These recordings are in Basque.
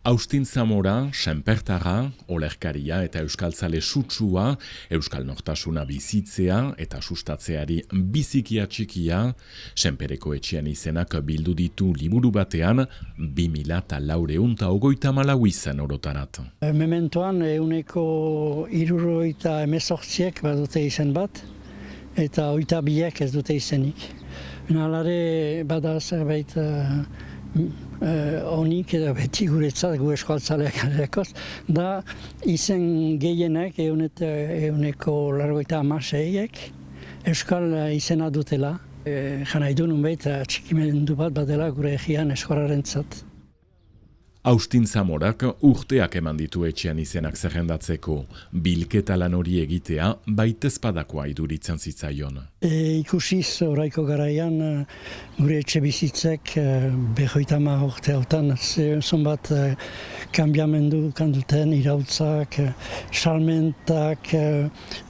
Austin Zamora, senpertarra, olerkaria eta euskaltzale sutsua, euskal nortasuna bizitzea eta sustatzeari bizikia txikia, senpereko etxean izenak bildu ditu liburu batean 2424 izen orotarat. Mementoan 178 badute izen bat, eta 22 ez dute izenik. Nalare bada zerbait honik edo beti guretzat, gu eskualtzaleak arekoz, da izen gehienak 186 euskal izena dutela. Jana idu nunbait txikimendu bat badela gure egian eskorarentzat. Austin Zamorak urteak eman ditu etxean izenak zerrendatzeko, bilketa lan hori egitea baitezpadakoa iduritzen zitzaion. Ikusiz oraiko garaian gure etxe bizitzek 50 urte hautan zonbat kanbiamendu kanduten irautzak, salmentak,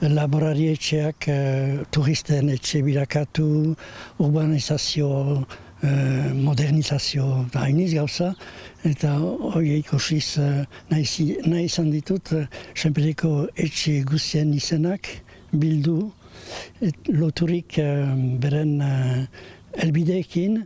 laborari etxeak, turisten etxe birakatu, urbanizazio, modernizazio, hainiz gauza, eta hori ikusiz nahi izan ditut, senpereko etxe guztien izenak bildu, loturik beren helbideekin.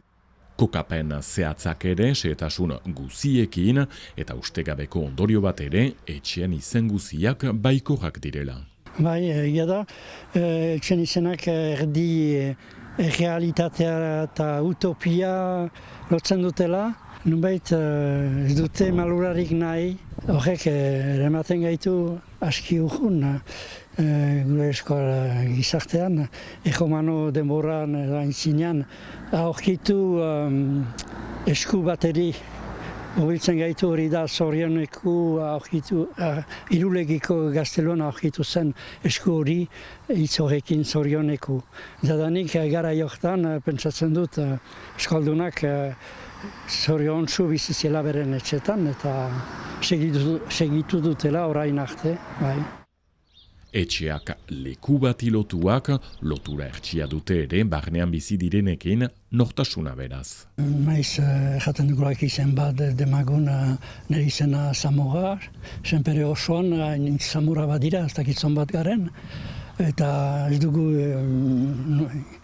Kokapen zehatzak ere, xehetasun guziekin, eta ustegabeko ondorio bat ere, etxean izen guziak baikorrak direla. Bai, egia da, etxean izenak erdi realitatea eta utopia lotzen dutela. Nunbait ez dute malurarik nahi, horrek eramaten gaitu aski urrun gure eskola gizartean, egomano denboran aintzinean, aurkitu esku bateri. Mobiltzen gaitu hori da zorioneku aurkitu, irulegiko gazteluan aurkitu zen esku hori hitz horrekin zorioneku. Zadanik gara jortan pentsatzen dut eskaldunak zoriontsu biziziela beren etxetan eta segitu dutela orain arte. Bai. Etxeak leku bati lotuak, lotura ertsia dute ere barnean bizi direnekin nortasuna beraz. Maiz jaten dugulak izen bat demagun nire izena Zamora, senpere osoan Zamora badira, ez dakitzon bat garen, eta ez dugu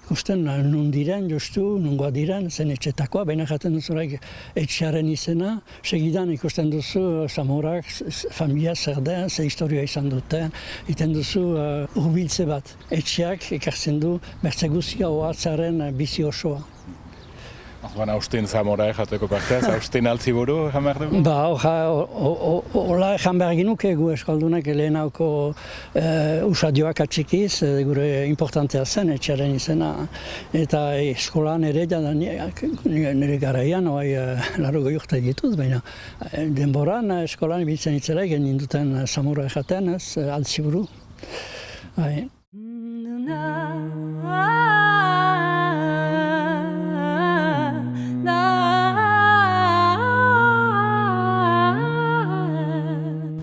ikusten nun diren, justu, nungoa diren, zen etxetakoa, baina jaten duzurak etxearen izena, segidan ikusten duzu Zamorak, familia zer den, ze historia izan duten, iten duzu hurbiltze bat. Etxeak ekartzen du bertze guzia oatzaren bizi osoa. Orduan Austin Zamora jateko partez, Austin Altziburu ejan behar dugu? Ba, hola ejan behar ginuke gu eskaldunak lehenauko usadioak atxikiz, gure importantea zen etxearen izena. Eta eskolan ere, nire garaian, largo urte ditut, baina denboran eskolan ibiltzen itzela egin ninduten Zamora ejaten, Altziburu.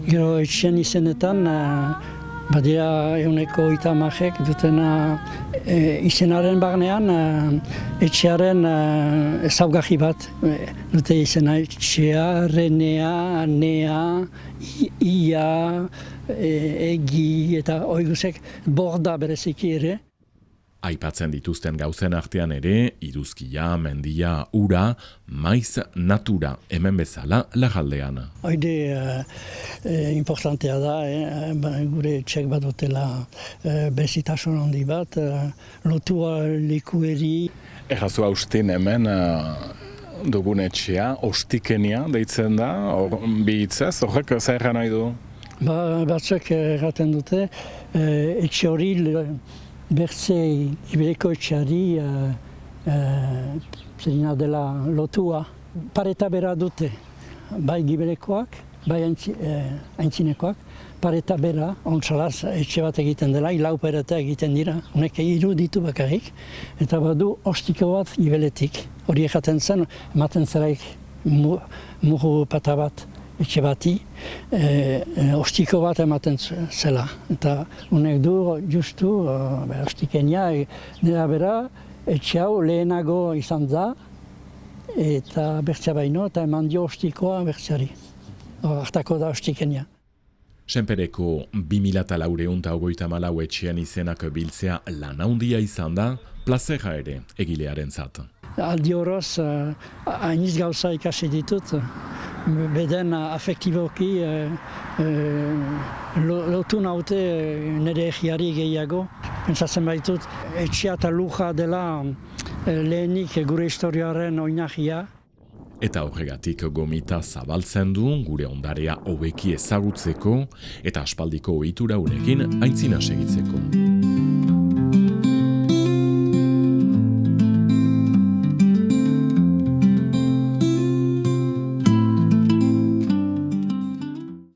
Gero etxean izenetan, badira 130 dutena izenaren barnean etxearen ezaugarri bat. Dute izena etxea, renea, nea, ia, egi eta oiguzek borda bereziki ere. Aipatzen dituzten gauzen artean ere, iruzkia, mendia, ura, maiz natura, hemen bezala lagaldean. Hoide importantea da, gure txek bat dutela bezitasun handi bat, lotua lekueri. Errazu Austin hemen dugun etxea, ostikenia deitzen da, bi hitzez, horrek zer nahi du? Batzuk erraten dute, etxe hori bertze Gibeleko etxeari zerina dela lotua. Pareta bera dute, bai Gibelekoak, bai aintzinekoak, pareta bera, ontsalaz etxe bat egiten dela, lau pareta egiten dira, honek ditu bakarrik, eta badu ostiko bat Gibeletik. Hori egaten zen, ematen zelaik muru pata bat etxe bati, ostiko bat ematen zela. Eta honek du, justu, ostikenia, nera bera, etxe hau lehenago izan da, eta bertzea baino, eta eman dio ostikoa bertzeari. Hartako da ostikenia. Senpereko 2424 etxean izenak biltzea lan handia izan da, plazera ere egilearen zat. Aldi horoz, hainiz gauza ikasi ditut, beden afektiboki lotu naute nire egiari gehiago. Pentsatzen baitut, etxea eta luja dela lehenik gure historiaren oinahia. Eta horregatik gomita zabaltzen du gure ondarea hobeki ezagutzeko eta aspaldiko ohitura honekin aintzina segitzeko.